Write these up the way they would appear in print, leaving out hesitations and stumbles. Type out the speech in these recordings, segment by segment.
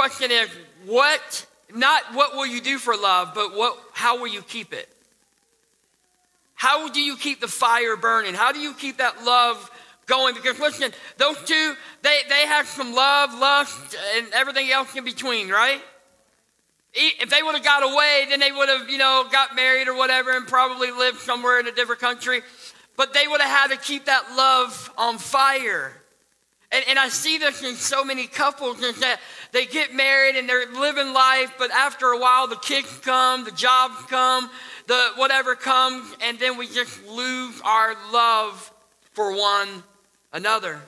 question is, not what will you do for love, but how will you keep it? How do you keep the fire burning? How do you keep that love going? Because listen, those two, they have some love, lust, and everything else in between, right? If they would have got away, then they would have, got married or whatever and probably lived somewhere in a different country. But they would have had to keep that love on fire. And I see this in so many couples is that they get married and they're living life, but after a while the kids come, the jobs come, the whatever comes, and then we just lose our love for one another.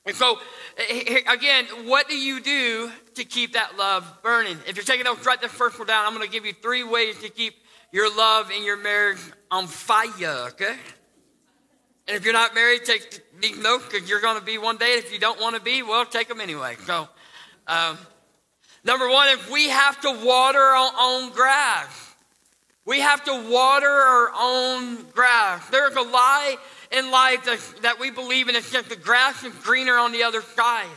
And so, again, what do you do to keep that love burning? If you're taking notes, write this first one down. I'm going to give you 3 ways to keep your love and your marriage on fire, okay? And if you're not married, take these notes because you're going to be one day. If you don't want to be, well, take them anyway. So, number 1, if we have to water our own grass. We have to water our own grass. There's a lie in life that we believe in. It's just the grass is greener on the other side.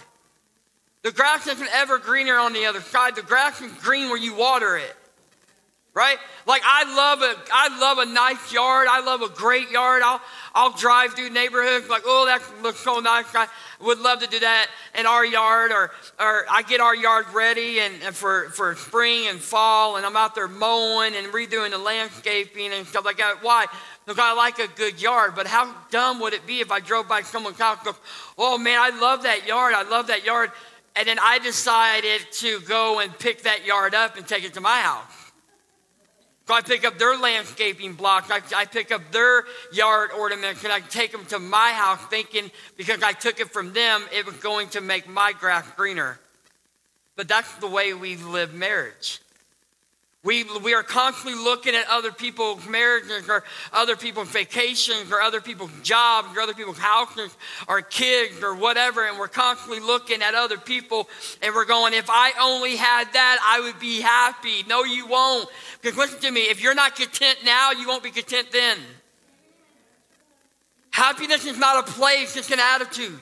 The grass isn't ever greener on the other side. The grass is green where you water it. Right? Like I love a nice yard. I love a great yard. I'll drive through neighborhoods like, oh, that looks so nice. I would love to do that in our yard, or I get our yard ready and for spring and fall, and I'm out there mowing and redoing the landscaping and stuff like that. Why? Because I like a good yard. But how dumb would it be if I drove by someone's house and go, oh man, I love that yard. I love that yard. And then I decided to go and pick that yard up and take it to my house. So I pick up their landscaping blocks. I pick up their yard ornaments, and I take them to my house thinking because I took it from them, it was going to make my grass greener. But that's the way we live marriage. We are constantly looking at other people's marriages or other people's vacations or other people's jobs or other people's houses or kids or whatever, and we're constantly looking at other people and we're going, if I only had that, I would be happy. No, you won't. Because listen to me, if you're not content now, you won't be content then. Happiness is not a place, it's an attitude.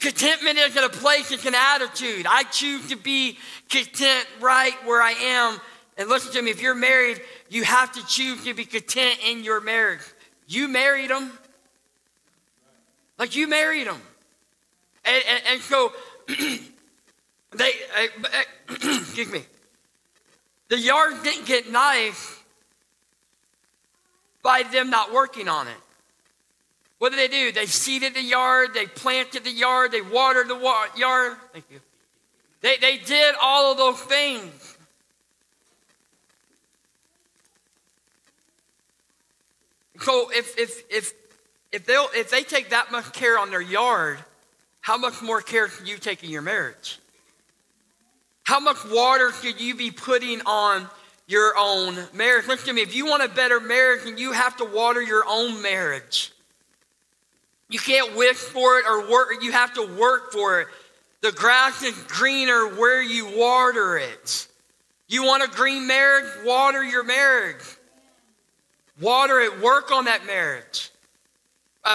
Contentment isn't a place, it's an attitude. I choose to be content right where I am. And listen to me, if you're married, you have to choose to be content in your marriage. You married them. Like you married them. And so, excuse me. The yard didn't get nice by them not working on it. What did? They seeded the yard, they planted the yard, they watered the yard. Thank you. They did all of those things. So if they take that much care on their yard, how much more care should you take in your marriage? How much water should you be putting on your own marriage? Listen to me, if you want a better marriage, then you have to water your own marriage. You can't wish for it or work. You have to work for it. The grass is greener where you water it. You want a green marriage? Water your marriage. Water it. Work on that marriage.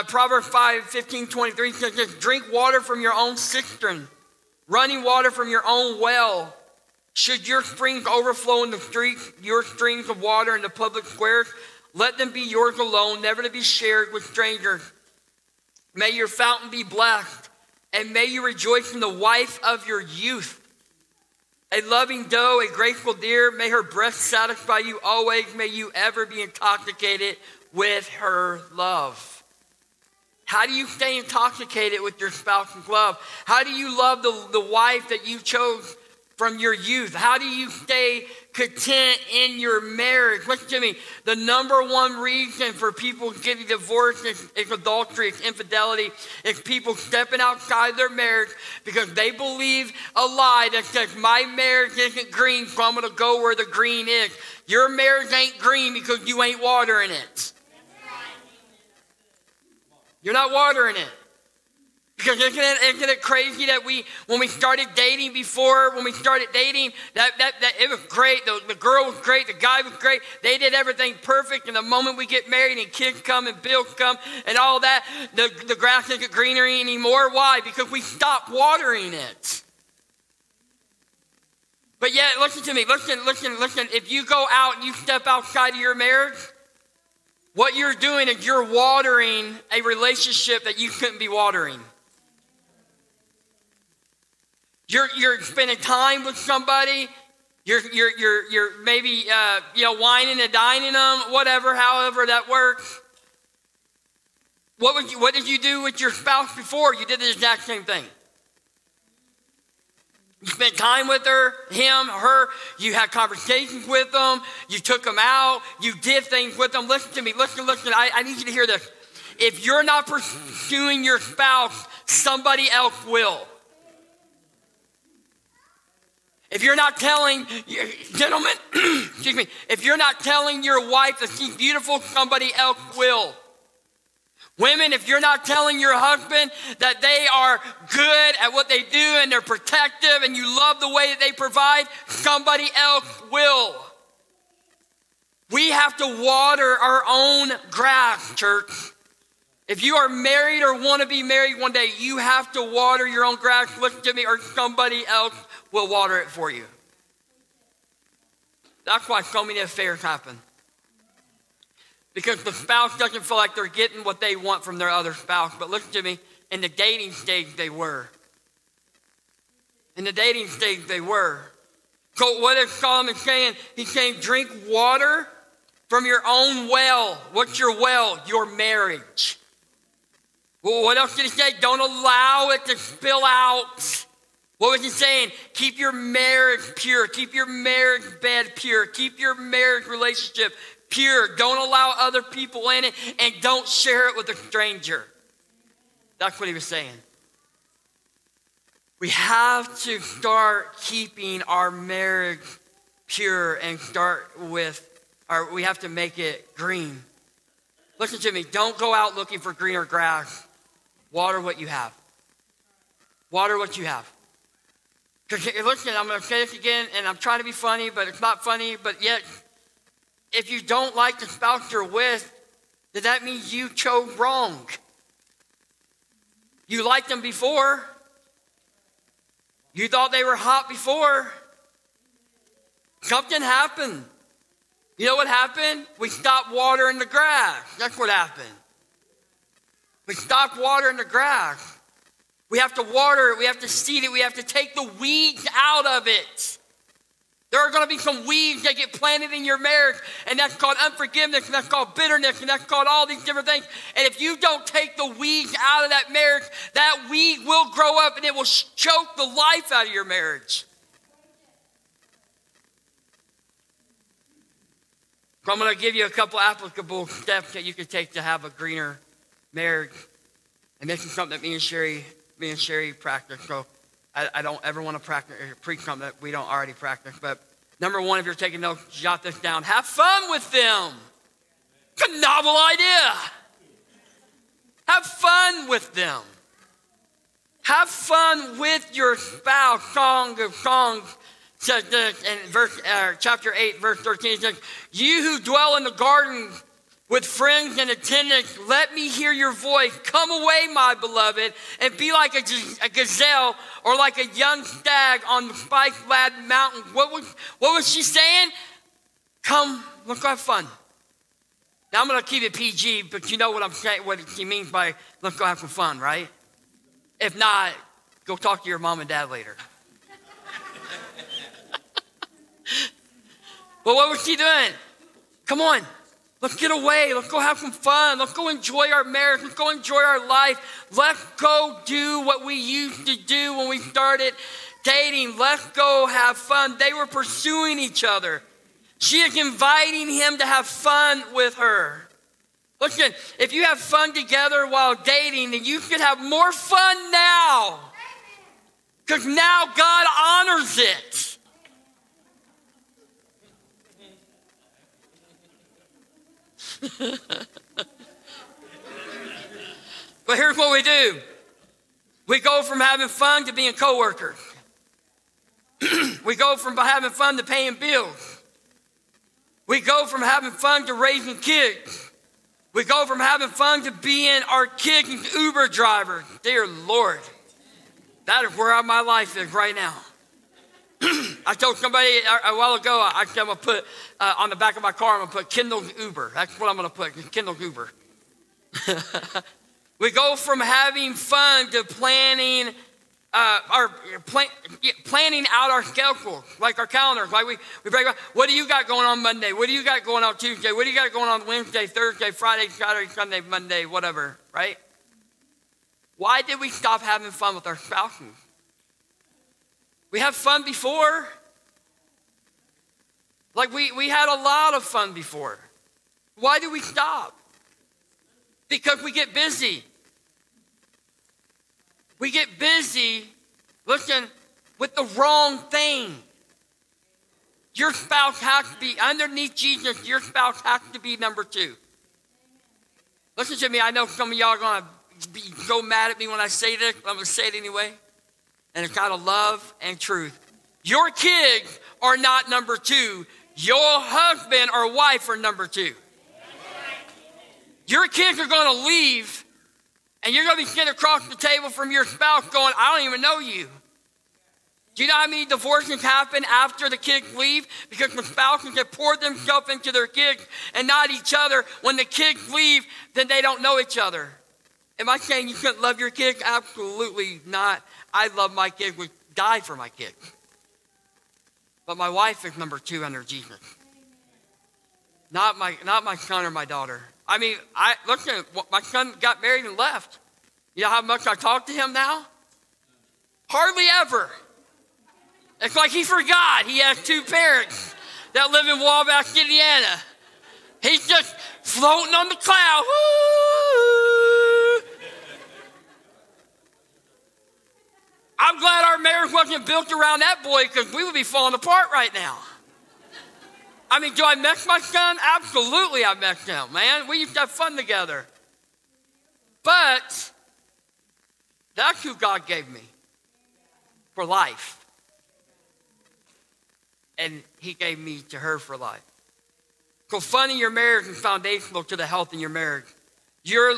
Proverbs 5:15-23 says, just drink water from your own cistern, running water from your own well. Should your springs overflow in the streets, your streams of water in the public squares, let them be yours alone, never to be shared with strangers. May your fountain be blessed, and may you rejoice in the wife of your youth. A loving doe, a graceful deer, may her breast satisfy you always. May you ever be intoxicated with her love. How do you stay intoxicated with your spouse's love? How do you love the wife that you chose from your youth? How do you stay content in your marriage? Listen to me. The number one reason for people getting divorced is adultery, it's infidelity. It's people stepping outside their marriage because they believe a lie that says, my marriage isn't green, so I'm going to go where the green is. Your marriage ain't green because you ain't watering it. You're not watering it. Because isn't it crazy that when we started dating that it was great. The girl was great. The guy was great. They did everything perfect. And the moment we get married and kids come and bills come and all that, the grass isn't greener anymore. Why? Because we stopped watering it. But yet, listen to me, listen. If you go out and you step outside of your marriage, what you're doing is you're watering a relationship that you couldn't be watering. You're spending time with somebody. You're maybe whining and dining them, whatever, however that works. What did you do with your spouse before? You did the exact same thing. You spent time with her, him, her. You had conversations with them. You took them out. You did things with them. Listen to me. Listen. I need you to hear this. If you're not pursuing your spouse, somebody else will. If you're not telling, gentlemen, excuse me, if you're not telling your wife that she's beautiful, somebody else will. Women, if you're not telling your husband that they are good at what they do and they're protective and you love the way that they provide, somebody else will. We have to water our own grass, church. If you are married or want to be married one day, you have to water your own grass, listen to me, or somebody else will water it for you. That's why so many affairs happen. Because the spouse doesn't feel like they're getting what they want from their other spouse. But listen to me, in the dating stage, they were. In the dating stage, they were. So what is Solomon saying? He's saying, drink water from your own well. What's your well? Your marriage. Well, what else did he say? Don't allow it to spill out. What was he saying? Keep your marriage pure. Keep your marriage bed pure. Keep your marriage relationship pure. Don't allow other people in it, and don't share it with a stranger. That's what he was saying. We have to start keeping our marriage pure and we have to make it green. Listen to me. Don't go out looking for greener grass. Water what you have. Water what you have. Because listen, I'm going to say this again, and I'm trying to be funny, but it's not funny. But yet, if you don't like the spouse you're with, then that means you chose wrong. You liked them before. You thought they were hot before. Something happened. You know what happened? We stopped watering the grass. That's what happened. We stopped watering the grass. We have to water it. We have to seed it. We have to take the weeds out of it. There are going to be some weeds that get planted in your marriage, and that's called unforgiveness, and that's called bitterness, and that's called all these different things. And if you don't take the weeds out of that marriage, that weed will grow up, and it will choke the life out of your marriage. So I'm going to give you a couple applicable steps that you can take to have a greener marriage. And this is something that me and Sherry practice. So I don't ever want to preach something that we don't already practice. But number one, if you're taking notes, jot this down. Have fun with them. It's a novel idea. Have fun with them. Have fun with your spouse. Song of Songs says this in chapter 8, verse 13. It says, you who dwell in the garden with friends and attendants, let me hear your voice. Come away, my beloved, and be like a gazelle or like a young stag on the spice-laden mountain. What was she saying? Come, let's go have fun. Now, I'm going to keep it PG, but you know what I'm saying, what she means by let's go have some fun, right? If not, go talk to your mom and dad later. But what was she doing? Come on. Let's get away. Let's go have some fun. Let's go enjoy our marriage. Let's go enjoy our life. Let's go do what we used to do when we started dating. Let's go have fun. They were pursuing each other. She is inviting him to have fun with her. Listen, if you have fun together while dating, then you should have more fun now. Because now God honors it. But here's what we do. We go from having fun to being coworkers. We go from having fun to paying bills. We go from having fun to raising kids. We go from having fun to being our kids' Uber drivers. Dear Lord, that is where my life is right now. I told somebody a while ago, I'm going to put on the back of my car, I'm going to put Kindle's Uber. That's what I'm going to put, Kindle's Uber. We go from having fun to planning planning out our schedule, like our calendars. Like we break out, what do you got going on Monday? What do you got going on Tuesday? What do you got going on Wednesday, Thursday, Friday, Saturday, Sunday, Monday, whatever, right? Why did we stop having fun with our spouses? We had fun before. Like we had a lot of fun before. Why do we stop? Because we get busy. We get busy, listen, with the wrong thing. Your spouse has to be, underneath Jesus, your spouse has to be number 2. Listen to me, I know some of y'all are going to be so mad at me when I say this, but I'm going to say it anyway. And it's out of love and truth. Your kids are not number 2. Your husband or wife are number 2. Your kids are going to leave, and you're going to be sitting across the table from your spouse going, I don't even know you. Do you know how many divorces happen after the kids leave? Because the spouses have poured themselves into their kids and not each other. When the kids leave, then they don't know each other. Am I saying you shouldn't love your kids? Absolutely not. I love my kids, would die for my kids. But my wife is number 2 under Jesus. Not my son or my daughter. I mean, listen, my son got married and left. You know how much I talk to him now? Hardly ever. It's like he forgot he has 2 parents that live in Wabash, Indiana. He's just floating on the cloud. Woo! I'm glad our marriage wasn't built around that boy, because we would be falling apart right now. I mean, do I miss my son? Absolutely I miss him, man. We used to have fun together. But that's who God gave me for life. And he gave me to her for life. So fun in your marriage is foundational to the health in your marriage. Your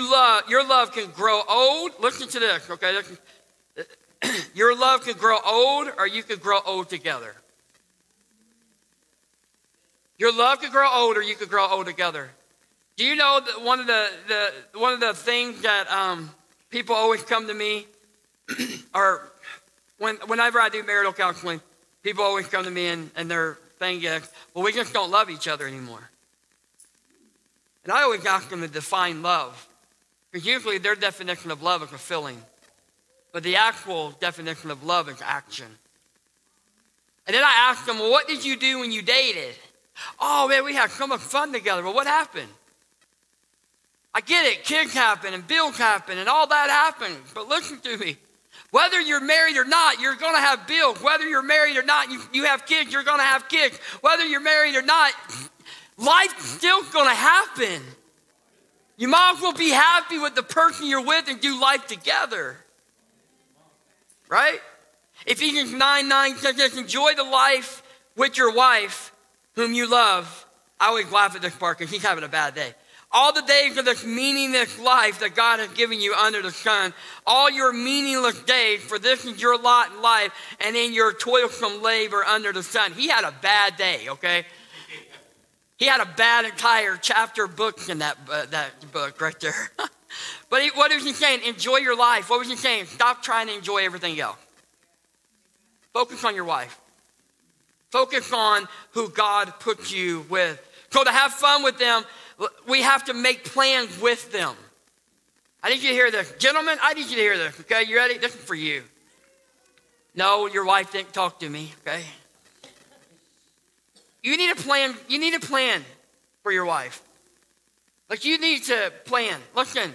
love can grow old. Listen to this, okay? Your love can grow old, or you can grow old together. Your love could grow old, or you could grow old together. Do you know that one of the things that people always come to me, or whenever I do marital counseling, people always come to me and their thing is, well, we just don't love each other anymore. And I always ask them to define love, because usually their definition of love is a feeling, but the actual definition of love is action. And then I ask them, well, what did you do when you dated? Oh, man, we had so much fun together. Well, what happened? I get it. Kids happen and bills happen and all that happens. But listen to me. Whether you're married or not, you're going to have bills. Whether you're married or not, you have kids, you're going to have kids. Whether you're married or not, life's still going to happen. You might as well be happy with the person you're with and do life together. Right? Ephesians 9:9 says this, enjoy the life with your wife, whom you love. I always laugh at this part because he's having a bad day. All the days of this meaningless life that God has given you under the sun, all your meaningless days, for this is your lot in life, and in your toilsome labor under the sun. He had a bad day, okay? He had a bad entire chapter book in that book right there. But what was he saying? Enjoy your life. What was he saying? Stop trying to enjoy everything else. Focus on your wife. Focus on who God put you with. So to have fun with them, we have to make plans with them. I need you to hear this. Gentlemen, I need you to hear this, okay? You ready? This is for you. No, your wife didn't talk to me, okay? You need a plan. You need a plan for your wife. Like, you need to plan. Listen,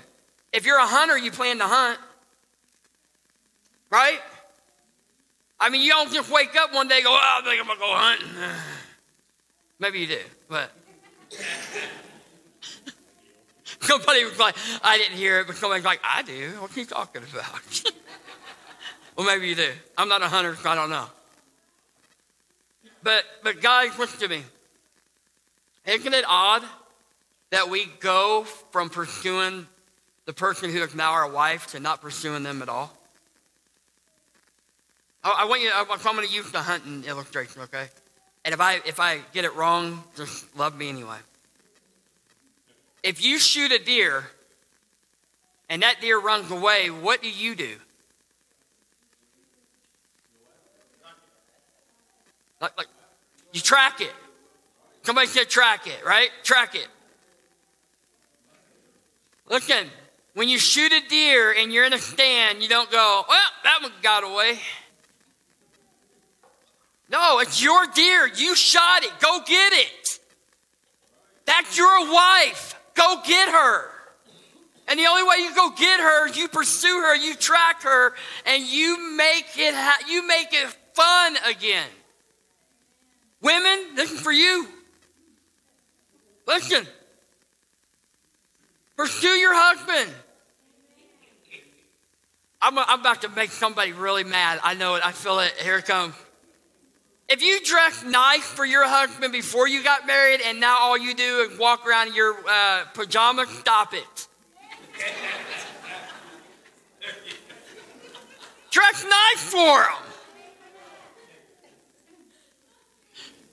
if you're a hunter, you plan to hunt. Right? I mean, you don't just wake up one day and go, oh, I think I'm going to go hunting. Maybe you do, but somebody was like, I didn't hear it, but somebody's like, I do. What's he talking about? Well, maybe you do. I'm not a hunter, so I don't know. But guys, listen to me. Isn't it odd that we go from pursuing the person who is now our wife to not pursuing them at all? I want you, I'm going to use the hunting illustration, okay? And if I get it wrong, just love me anyway. If you shoot a deer and that deer runs away, what do? Like you track it. Somebody said track it, right? Track it. Listen, when you shoot a deer and you're in a stand, you don't go, well, that one got away. No, it's your deer. You shot it. Go get it. That's your wife. Go get her. And the only way you go get her is you pursue her, you track her, and you make it fun again. Women, this is for you. Listen. Pursue your husband. I'm about to make somebody really mad. I know it. I feel it. Here it comes. If you dress nice for your husband before you got married and now all you do is walk around in your pajamas, stop it. Dress nice for him.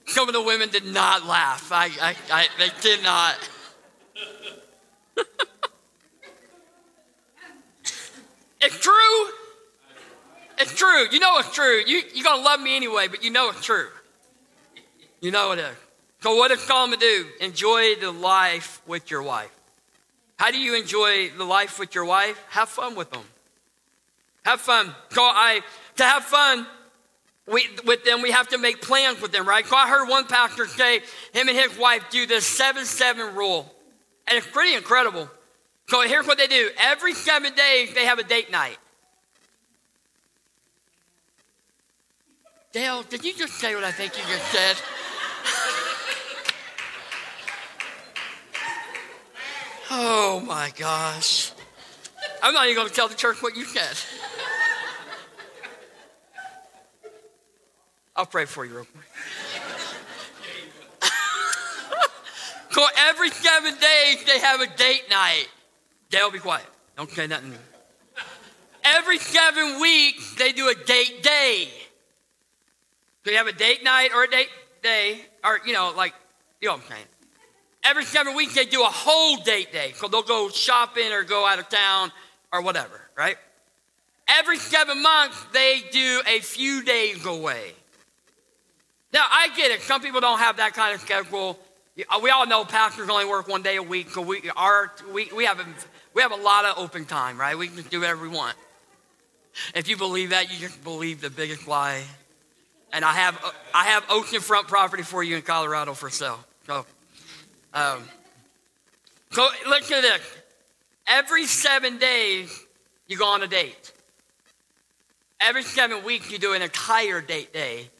Some of the women did not laugh. They did not. It's true. It's true. You know it's true. You're going to love me anyway, but you know it's true. You know it is. So what is Solomon do? Enjoy the life with your wife. How do you enjoy the life with your wife? Have fun with them. Have fun. To have fun with them, we have to make plans with them, right? So I heard one pastor say him and his wife do this 7-7 rule. And it's pretty incredible. So here's what they do. Every 7 days, they have a date night. Dale, did you just say what I think you just said? Oh my gosh. I'm not even going to tell the church what you said. I'll pray for you real quick. So every 7 days, they have a date night. Dale, be quiet. Don't say nothing. Every 7 weeks, they do a date day. So you have a date night or a date day, or, you know what I'm saying. Every 7 weeks, they do a whole date day. So they'll go shopping or go out of town or whatever, right? Every 7 months, they do a few days away. Now, I get it. Some people don't have that kind of schedule. We all know pastors only work 1 day a week, so we have a lot of open time, right? We can just do whatever we want. If you believe that, you just believe the biggest lie. And I have oceanfront property for you in Colorado for sale. So listen to this. Every 7 days, you go on a date. Every 7 weeks, you do an entire date day.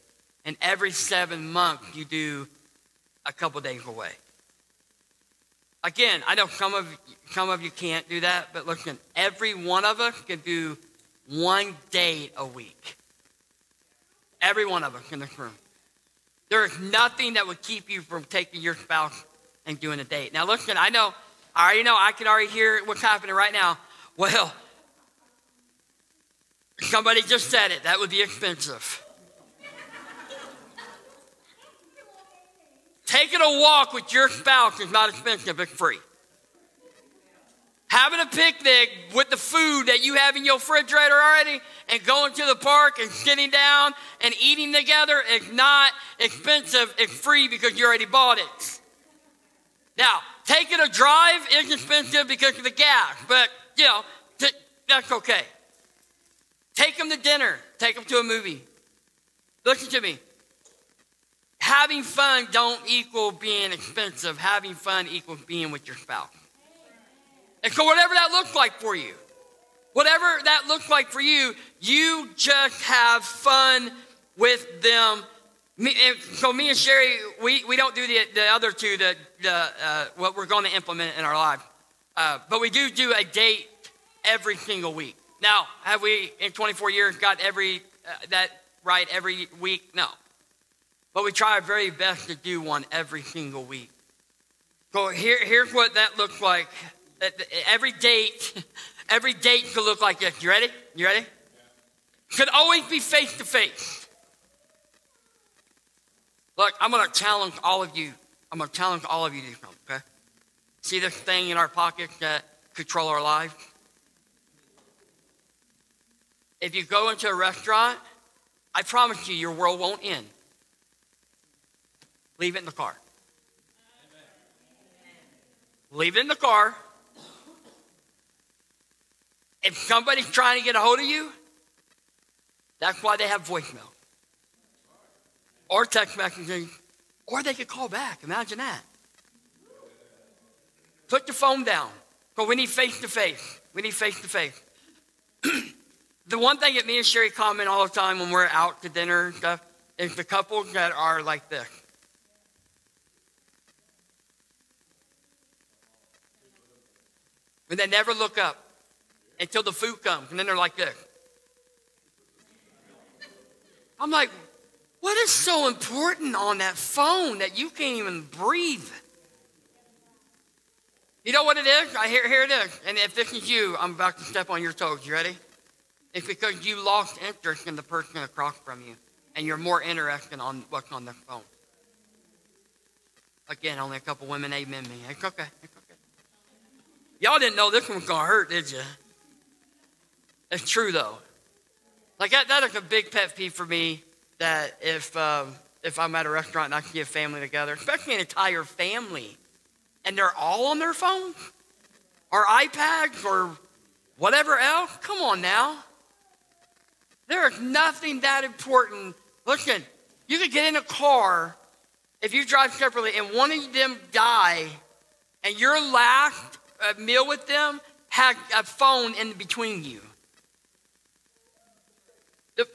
And every 7 months, you do a couple days away. Again, I know some of you can't do that, but listen, every one of us can do 1 date a week. Every one of us in this room. There is nothing that would keep you from taking your spouse and doing a date. Now listen, I can already hear what's happening right now. Well, somebody just said it. That would be expensive. Taking a walk with your spouse is not expensive, it's free. Having a picnic with the food that you have in your refrigerator already and going to the park and sitting down and eating together is not expensive, it's free because you already bought it. Now, taking a drive is expensive because of the gas, but, that's okay. Take them to dinner, take them to a movie. Listen to me. Having fun don't equal being expensive. Having fun equals being with your spouse. And so whatever that looks like for you, you just have fun with them. Me and Sherry, we don't do the other two, what we're going to implement in our lives. But we do a date every single week. Now, have we, in 24 years, got that right every week? No. But we try our very best to do one every single week. So here's what that looks like. Every date could look like this. You ready? should always be face to face. Look, I'm going to challenge all of you. I'm going to challenge all of you to do something, okay? See this thing in our pockets that control our lives? If you go into a restaurant, I promise you, your world won't end. Leave it in the car. Leave it in the car. If somebody's trying to get a hold of you, that's why they have voicemail. Or text messaging. Or they could call back. Imagine that. Put the phone down. But we need face to face. We need face to face. The one thing that me and Sherry comment all the time when we're out to dinner and stuff is the couples that are like this. And they never look up until the food comes, and then they're like this. I'm like, what is so important on that phone that you can't even breathe? You know what it is? Here it is. And if this is you, I'm about to step on your toes. You ready? It's because you lost interest in the person across from you, and you're more interested on what's on the phone. Again, only a couple women amen me. It's okay. It's okay. Y'all didn't know this one was going to hurt, did you? It's true, though. Like, that is a big pet peeve for me, that if I'm at a restaurant and I see a family together, especially an entire family, and they're all on their phones or iPads or whatever else, come on now. There is nothing that important. Listen, you could get in a car if you drive separately and one of them die and your last meal with them has a phone in between you.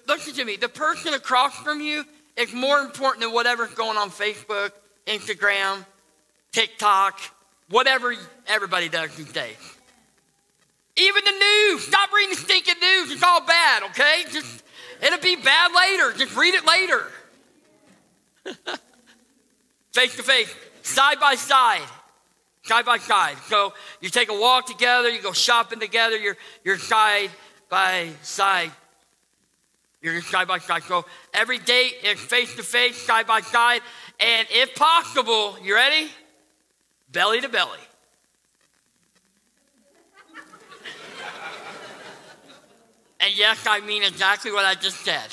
Listen to me. The person across from you is more important than whatever's going on Facebook, Instagram, TikTok, whatever everybody does these days. Even the news. Stop reading the stinking news. It's all bad, okay? It'll be bad later. Just read it later. Face to face, side by side. Side by side. So you take a walk together, you go shopping together, you're side by side. You're side by side. So every date is face to face, side by side. And if possible, you ready? Belly to belly. And yes, I mean exactly what I just said.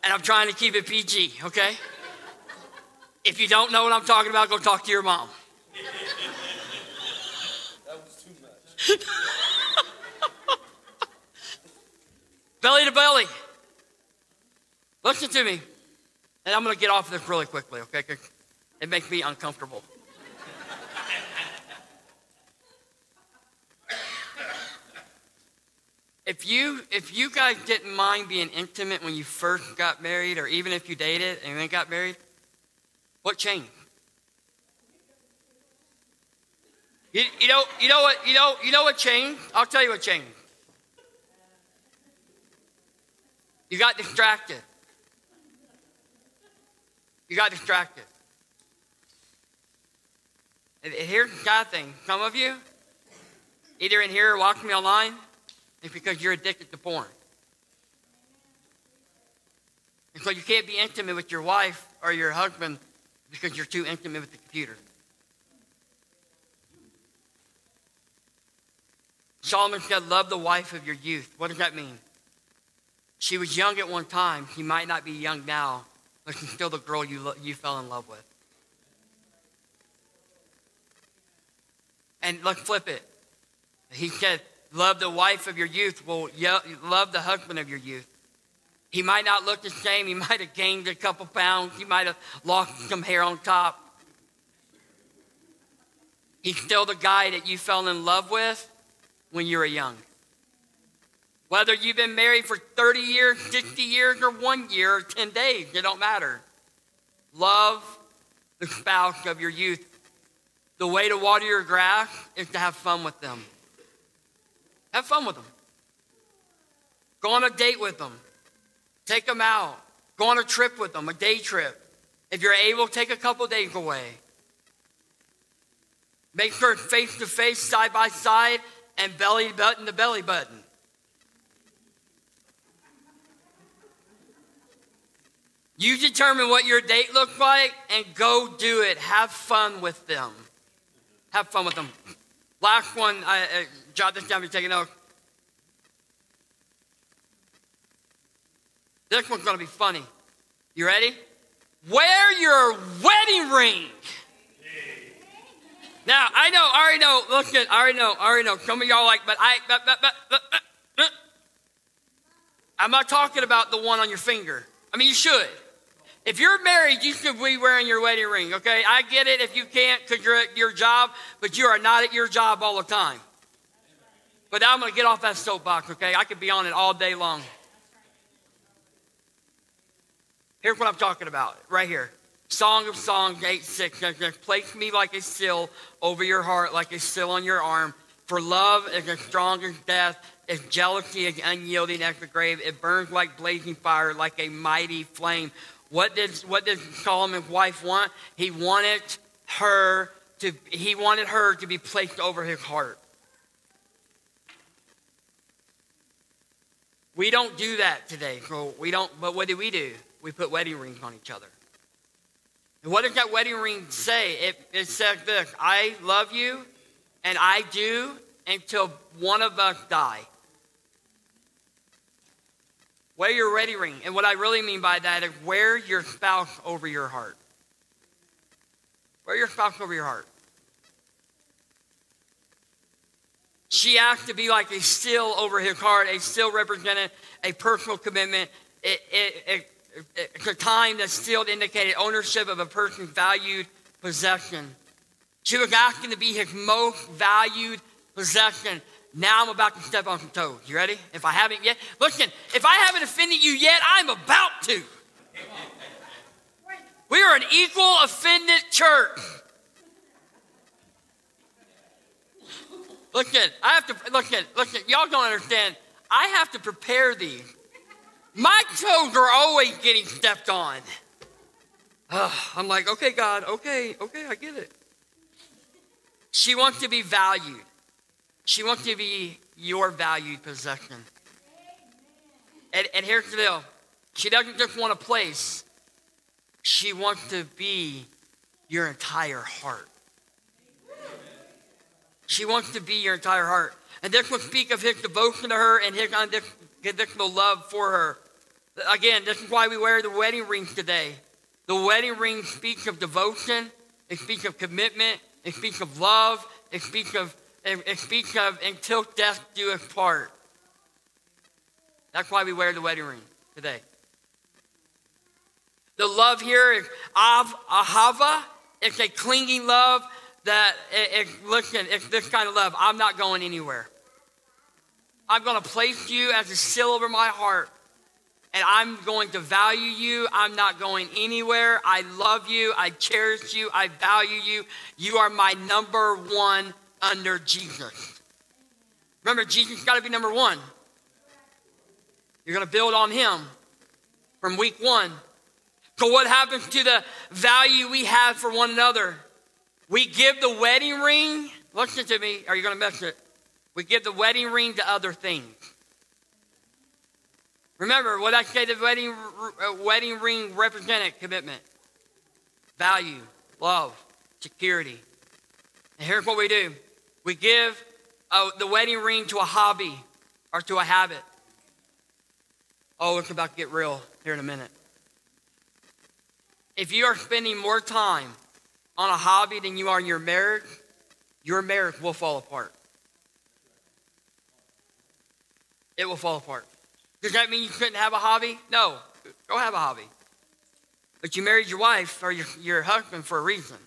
And I'm trying to keep it PG, okay? If you don't know what I'm talking about, go talk to your mom. That was too much. Belly to belly. Listen to me. And I'm going to get off of this really quickly, okay? 'Cause it makes me uncomfortable. If you guys didn't mind being intimate when you first got married, or even if you dated and then got married, what changed? You know what changed? I'll tell you what changed. You got distracted. You got distracted. And here's the God thing. Some of you, either in here or watching me online, it's because you're addicted to porn. And so you can't be intimate with your wife or your husband because you're too intimate with the computer. Solomon said, love the wife of your youth. What does that mean? She was young at one time. She might not be young now, but she's still the girl you fell in love with. And let's flip it. He said, love the wife of your youth. Well, love the husband of your youth. He might not look the same. He might have gained a couple pounds. He might have lost some hair on top. He's still the guy that you fell in love with when you were young. Whether you've been married for 30 years, 60 years, or 1 year, or 10 days, it don't matter. Love the spouse of your youth. The way to water your grass is to have fun with them. Have fun with them. Go on a date with them. Take them out. Go on a trip with them, a day trip. If you're able, take a couple days away. Make sure it's face to face, side by side, and belly button to belly button. You determine what your date looks like and go do it. Have fun with them. Have fun with them. Last one, jot this down if you're taking notes. This one's going to be funny. You ready? Wear your wedding ring. Now, I already know. Some of y'all like, but I'm not talking about the one on your finger. I mean, you should. If you're married, you should be wearing your wedding ring, okay? I get it if you can't because you're at your job, but you are not at your job all the time. But now I'm going to get off that soapbox, okay? I could be on it all day long. Here's what I'm talking about right here. Song of Songs 8:6. Place me like a seal over your heart, like a seal on your arm. For love is as strong as death. Its jealousy is unyielding as the grave. It burns like blazing fire, like a mighty flame. What did Solomon's wife want? He wanted her to be placed over his heart. We don't do that today. So but what do? We put wedding rings on each other. And what does that wedding ring say? It says this: I love you, and I do until one of us die. Wear your wedding ring. And what I really mean by that is wear your spouse over your heart. Wear your spouse over your heart. She asked to be like a seal over his heart. A seal represented a personal commitment. It's a time that still indicated ownership of a person's valued possession. She was asking to be his most valued possession. Now I'm about to step on some toes. You ready? If I haven't yet. Listen, if I haven't offended you yet, I'm about to. We are an equal offended church. Listen, y'all don't understand. I have to prepare these. My toes are always getting stepped on. I'm like, okay, God, okay, I get it. She wants to be valued. She wants to be your valued possession. And here's the deal. She doesn't just want a place. She wants to be your entire heart. She wants to be your entire heart. And this will speak of his devotion to her and his unconditional love for her. Again, this is why we wear the wedding rings today. The wedding ring speaks of devotion. It speaks of commitment. It speaks of love. It speaks of until death do us part. That's why we wear the wedding ring today. The love here is ahava. It's a clinging love that, it's this kind of love. I'm not going anywhere. I'm going to place you as a seal over my heart. And I'm going to value you. I'm not going anywhere. I love you. I cherish you. I value you. You are my number one under Jesus. Remember, Jesus got to be number one. You're going to build on him from week one. So what happens to the value we have for one another? We give the wedding ring. Listen to me. Are you going to miss it? We give the wedding ring to other things. Remember what I said, the wedding ring represented: commitment, value, love, security. And here's what we do. We give the wedding ring to a hobby or to a habit. Oh, it's about to get real here in a minute. If you are spending more time on a hobby than you are in your marriage will fall apart. It will fall apart. Does that mean you couldn't have a hobby? No, go have a hobby. But you married your wife or your husband for a reason.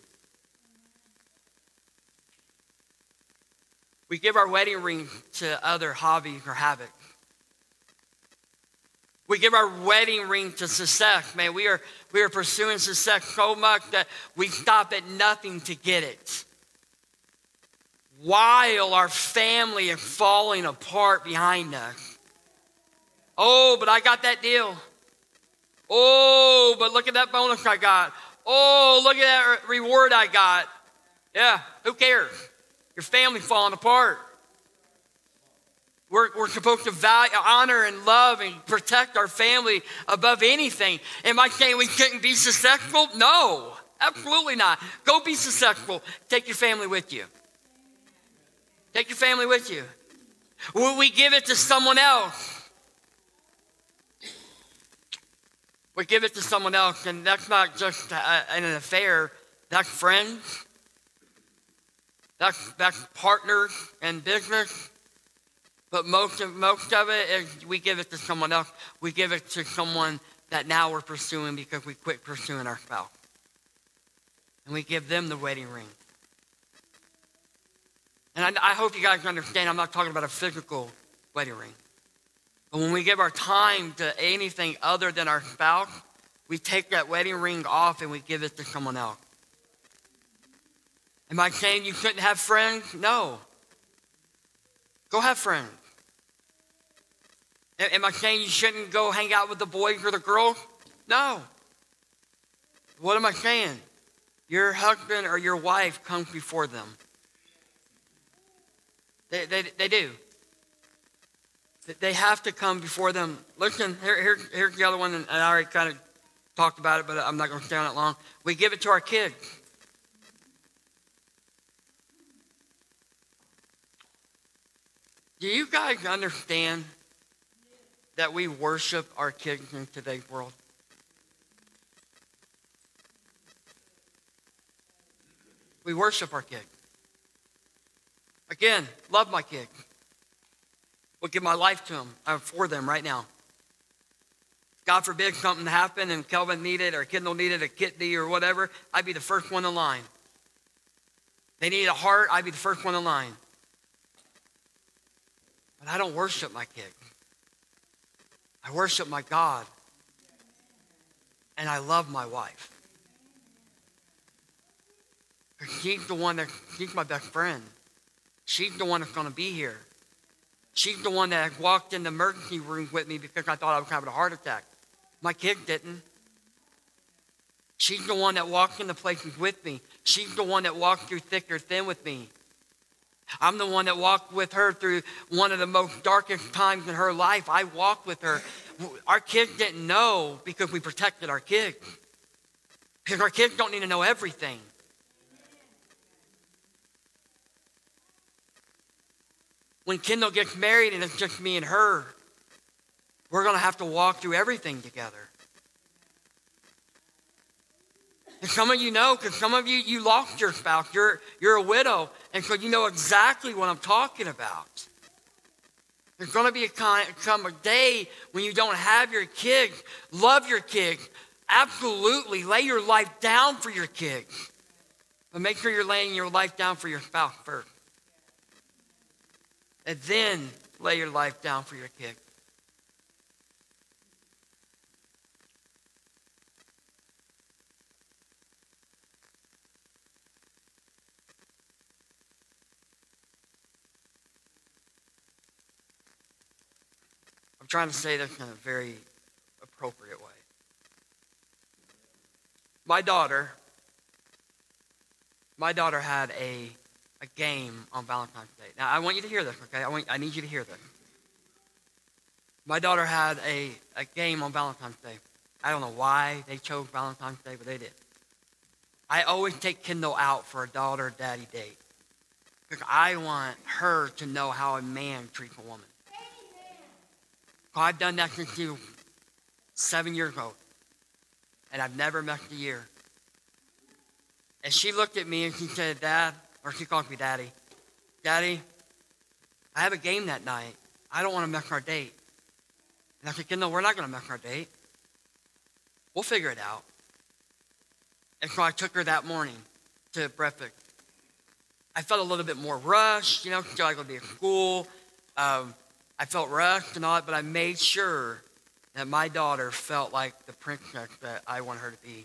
We give our wedding ring to other hobbies or habits. We give our wedding ring to success. Man, we are pursuing success so much that we stop at nothing to get it. While our family is falling apart behind us. Oh, but I got that deal. Oh, but look at that bonus I got. Oh, look at that reward I got. Yeah, who cares? Your family's falling apart. We're supposed to value, honor, and love and protect our family above anything. Am I saying we shouldn't be successful? No, absolutely not. Go be successful. Take your family with you. Take your family with you. Will we give it to someone else? We give it to someone else, and that's not just an affair. That's friends. That's partners in business. But most of it is we give it to someone else. We give it to someone that now we're pursuing because we quit pursuing our spouse. And we give them the wedding ring. And I hope you guys understand, I'm not talking about a physical wedding ring. But when we give our time to anything other than our spouse, we take that wedding ring off and we give it to someone else. Am I saying you shouldn't have friends? No. Go have friends. Am I saying you shouldn't go hang out with the boys or the girls? No. What am I saying? Your husband or your wife comes before them. They do. They have to come before them. Listen, here's the other one, and I already kind of talked about it, but I'm not going to stay on it long. We give it to our kids. Do you guys understand that we worship our kids in today's world? We worship our kids. Again, love my kids. Will give my life to them. I'm for them right now. God forbid something happened and Kelvin needed or Kendall needed a kidney or whatever, I'd be the first one in line. They need a heart, I'd be the first one in line. But I don't worship my kids. I worship my God. And I love my wife. She's the one she's my best friend. She's the one that's going to be here. She's the one that walked in the emergency room with me because I thought I was having a heart attack. My kid didn't. She's the one that walked into places with me. She's the one that walked through thick or thin with me. I'm the one that walked with her through one of the most darkest times in her life. I walked with her. Our kids didn't know because we protected our kids. Because our kids don't need to know everything. When Kendall gets married and it's just me and her, we're going to have to walk through everything together. And some of you know, because some of you lost your spouse. You're a widow, and so you know exactly what I'm talking about. There's going to be come a day when you don't have your kids. Love your kids. Absolutely. Lay your life down for your kids. But make sure you're laying your life down for your spouse first. And then lay your life down for your kids. I'm trying to say this in a very appropriate way. My daughter had a game on Valentine's Day. Now, I want you to hear this, okay? I need you to hear this. My daughter had a game on Valentine's Day. I don't know why they chose Valentine's Day, but they did. I always take Kendall out for a daughter-daddy date because I want her to know how a man treats a woman. I've done that since she was 7 years old, and I've never missed a year. And she looked at me and she said, Dad, or she calls me Daddy, Daddy, I have a game that night. I don't want to miss our date. And I said, Kendall, we're not going to miss our date. We'll figure it out. And so I took her that morning to breakfast. I felt a little bit more rushed, she's got to go to school. I felt rushed and all that, but I made sure that my daughter felt like the princess that I want her to be.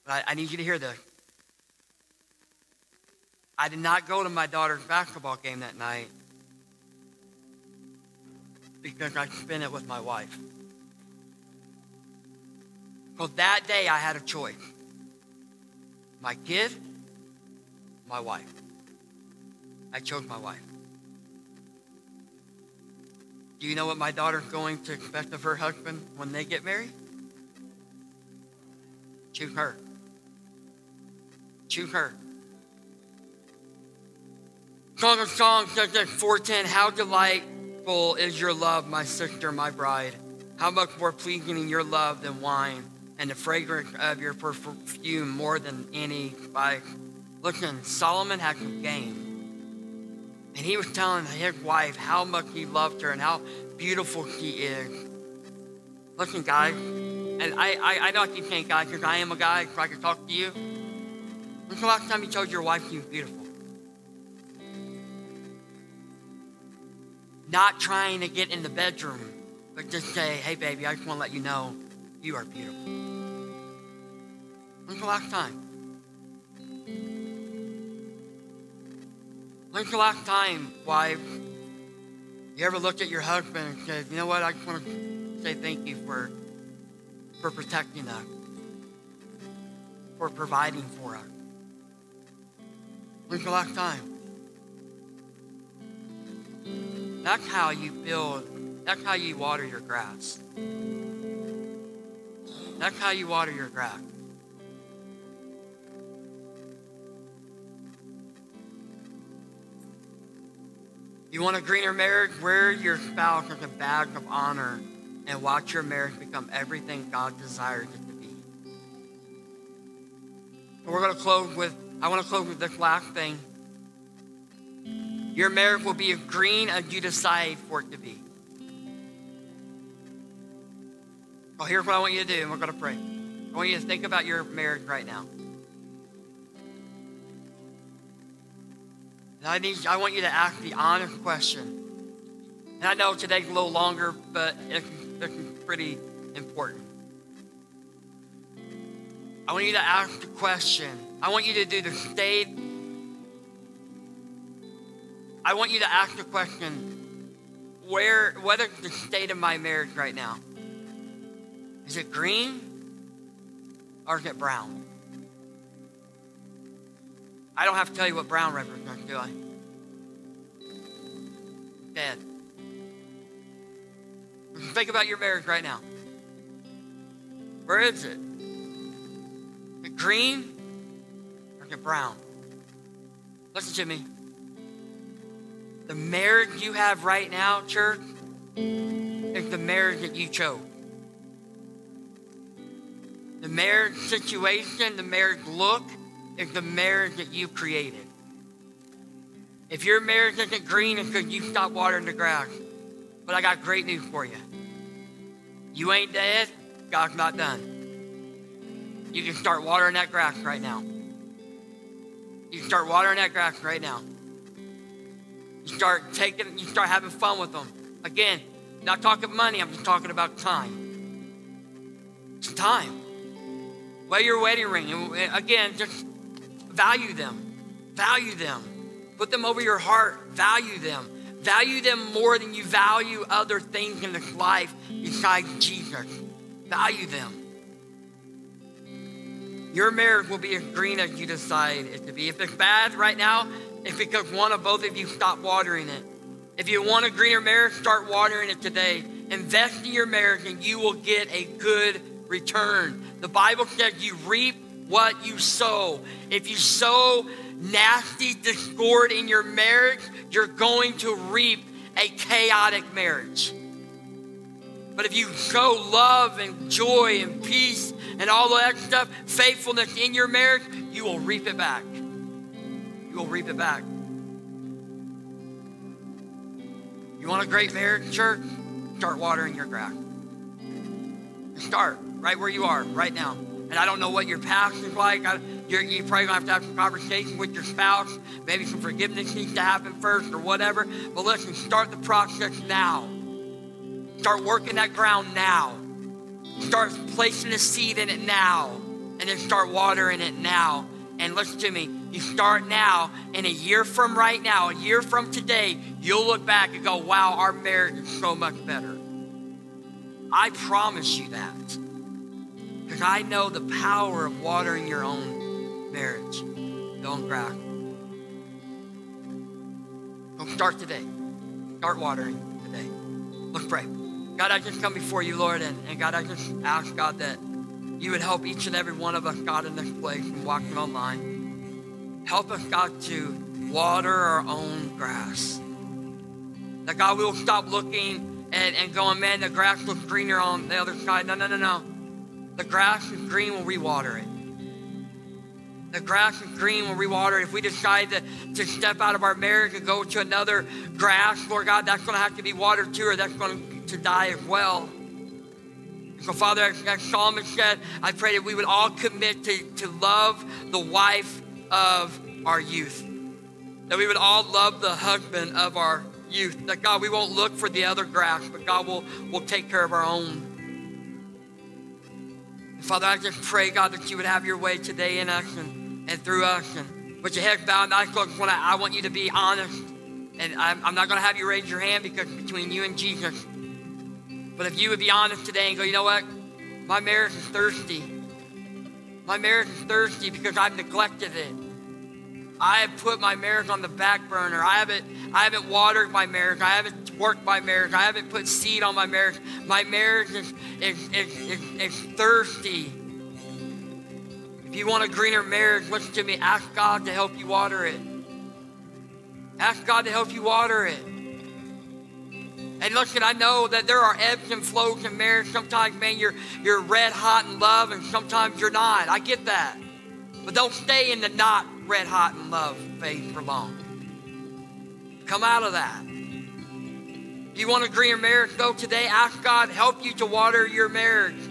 But I need you to hear this. I did not go to my daughter's basketball game that night because I spent it with my wife. So that day I had a choice. My kid, my wife. I chose my wife. Do you know what my daughter's going to expect of her husband when they get married? Choose her. Choose her. Song of Songs says this, 4:10, how delightful is your love, my sister, my bride. How much more pleasing in your love than wine, and the fragrance of your perfume more than any spice. Listen, Solomon had some game. And he was telling his wife how much he loved her and how beautiful she is. Listen, guys, and I know I keep saying guys because I am a guy, so I can talk to you. When's the last time you told your wife she was beautiful? Not trying to get in the bedroom, but just say, hey, baby, I just want to let you know you are beautiful. When's the last time? When's the last time, wife, you ever looked at your husband and said, you know what, I just want to say thank you for protecting us, for providing for us. When's the last time? That's how you build, that's how you water your grass. That's how you water your grass. You want a greener marriage? Wear your spouse as a badge of honor and watch your marriage become everything God desires it to be. So we're going to close with, I want to close with this last thing. Your marriage will be as green as you decide for it to be. Well, here's what I want you to do, and we're going to pray. I want you to think about your marriage right now. And I want you to ask the honest question. And I know today's a little longer, but it's pretty important. I want you to ask the question. I want you to do the state. I want you to ask the question, what is the state of my marriage right now? Is it green or is it brown? I don't have to tell you what brown represents, do I? Dead. Think about your marriage right now. Where is it? Is it green or is it brown? Listen to me. The marriage you have right now, church, is the marriage that you chose. The marriage situation, the marriage look, is the marriage that you created. If your marriage isn't green, it's because you stopped watering the grass. But I got great news for you. You ain't dead, God's not done. You can start watering that grass right now. You can start watering that grass right now. You start having fun with them. Again, not talking money, I'm just talking about time. It's time. Wear your wedding ring. And again, just value them. Value them. Put them over your heart. Value them. Value them more than you value other things in this life besides Jesus. Value them. Your marriage will be as green as you decide it to be. If it's bad right now, it's because one or both of you stopped watering it. If you want a greener marriage, start watering it today. Invest in your marriage and you will get a good return. The Bible says you reap what you sow. If you sow nasty discord in your marriage, you're going to reap a chaotic marriage. But if you sow love and joy and peace and all that stuff, faithfulness in your marriage, you will reap it back. You will reap it back. You want a great marriage, church? Start watering your grass. Start right where you are, right now. And I don't know what your past is like. You're probably going to have some conversation with your spouse. Maybe some forgiveness needs to happen first or whatever. But listen, start the process now. Start working that ground now. Start placing a seed in it now. And then start watering it now. And listen to me, you start now, and a year from right now, a year from today, you'll look back and go, wow, our marriage is so much better. I promise you that. Because I know the power of watering your own marriage, your own grass. So start today. Start watering today. Let's pray. God, I just come before you, Lord, and God, I just ask, God, that you would help each and every one of us, God, in this place and watching online. Help us, God, to water our own grass. That, God, we will stop looking and going, man, the grass looks greener on the other side. No. The grass is green when we water it. The grass is green when we water it. If we decide to step out of our marriage and go to another grass, Lord God, that's going to have to be watered too, or that's going to die as well. So, Father, as Solomon said, I pray that we would all commit to love the wife of our youth. That we would all love the husband of our youth. That, God, we won't look for the other grass, but God will take care of our own. And Father, I just pray, God, that you would have your way today in us and through us. And with your head bowed, I want you to be honest. And I'm not going to have you raise your hand because it's between you and Jesus. But if you would be honest today and go, you know what? My marriage is thirsty. My marriage is thirsty because I've neglected it. I have put my marriage on the back burner. I haven't watered my marriage. I haven't worked my marriage. I haven't put seed on my marriage. My marriage is thirsty. If you want a greener marriage, listen to me. Ask God to help you water it. Ask God to help you water it. And listen, I know that there are ebbs and flows in marriage. Sometimes, man, you're red hot in love, and sometimes you're not. I get that. But don't stay in the not red hot in love phase for long. Come out of that. If you want a greener marriage, though, today, ask God to help you to water your marriage.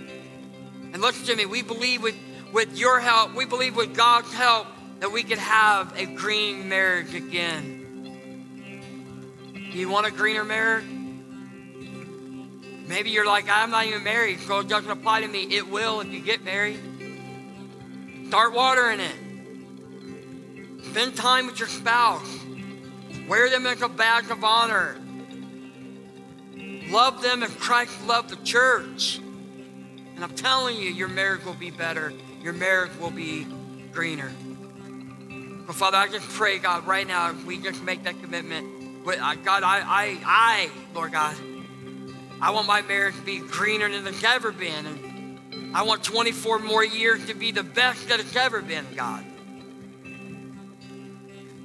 And listen to me, we believe with your help, we believe with God's help that we can have a green marriage again. Do you want a greener marriage? Maybe you're like, I'm not even married, so it doesn't apply to me. It will if you get married. Start watering it. Spend time with your spouse. Wear them as a badge of honor. Love them as Christ loved the church. And I'm telling you, your marriage will be better. Your marriage will be greener. But Father, I just pray, God, right now, if we just make that commitment. God, Lord God, I want my marriage to be greener than it's ever been. And I want 24 more years to be the best that it's ever been, God.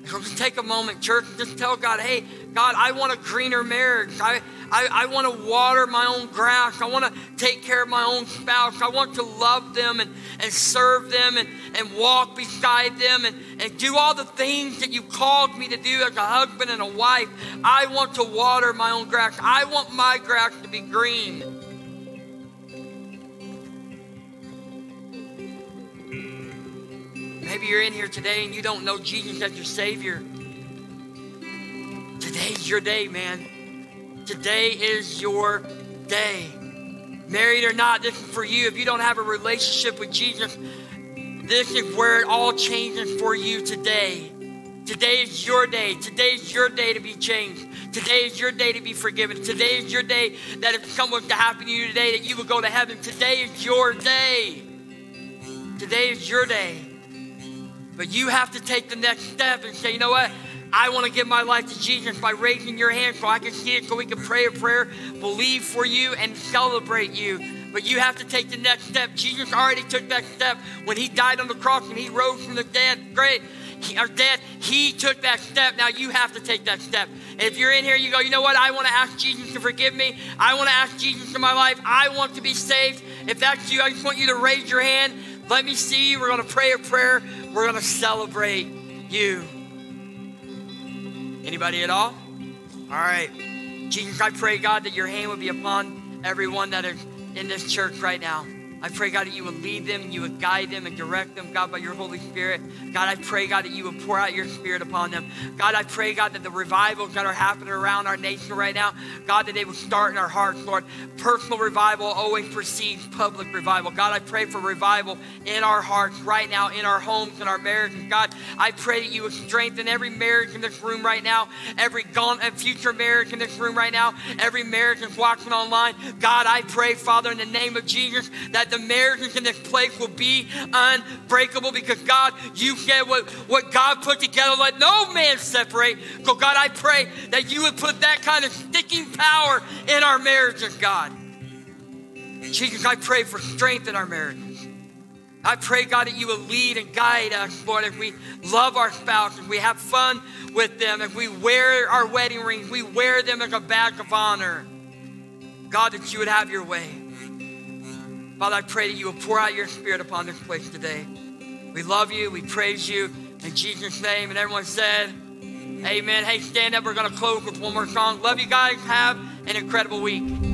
So just take a moment, church, and just tell God, hey, God, I want a greener marriage. I want to water my own grass. I want to take care of my own spouse. I want to love them and serve them and walk beside them and do all the things that you called me to do as a husband and a wife. I want to water my own grass. I want my grass to be green. Maybe you're in here today and you don't know Jesus as your Savior. Today's your day, man. Today is your day. Married or not, this is for you. If you don't have a relationship with Jesus, this is where it all changes for you today. Today is your day. Today is your day to be changed. Today is your day to be forgiven. Today is your day that if something was to happen to you today, that you would go to heaven. Today is your day. Today is your day. But you have to take the next step and say, you know what? I want to give my life to Jesus by raising your hand so I can see it, so we can pray a prayer, believe for you, and celebrate you. But you have to take the next step. Jesus already took that step when he died on the cross and he rose from the dead. Great. He took that step. Now you have to take that step. And if you're in here, you go, you know what? I want to ask Jesus to forgive me. I want to ask Jesus in my life. I want to be saved. If that's you, I just want you to raise your hand. Let me see you. We're going to pray a prayer. We're going to celebrate you. Anybody at all? All right. Jesus, I pray, God, that your hand would be upon everyone that is in this church right now. I pray, God, that you would lead them, you would guide them and direct them, God, by your Holy Spirit. God, I pray, God, that you would pour out your Spirit upon them. God, I pray, God, that the revivals that are happening around our nation right now, God, that they would start in our hearts, Lord. Personal revival always precedes public revival. God, I pray for revival in our hearts right now, in our homes, in our marriages. God, I pray that you would strengthen every marriage in this room right now, every future marriage in this room right now, every marriage that's watching online. God, I pray, Father, in the name of Jesus, that that the marriages in this place will be unbreakable, because God, you said what God put together, let no man separate. So God, I pray that you would put that kind of sticking power in our marriages, God. Jesus, I pray for strength in our marriages. I pray, God, that you will lead and guide us, Lord, as we love our spouses, we have fun with them, as we wear our wedding rings, we wear them as a badge of honor. God, that you would have your way. Father, I pray that you will pour out your Spirit upon this place today. We love you. We praise you in Jesus' name. And everyone said, amen. Hey, stand up. We're going to close with one more song. Love you guys. Have an incredible week.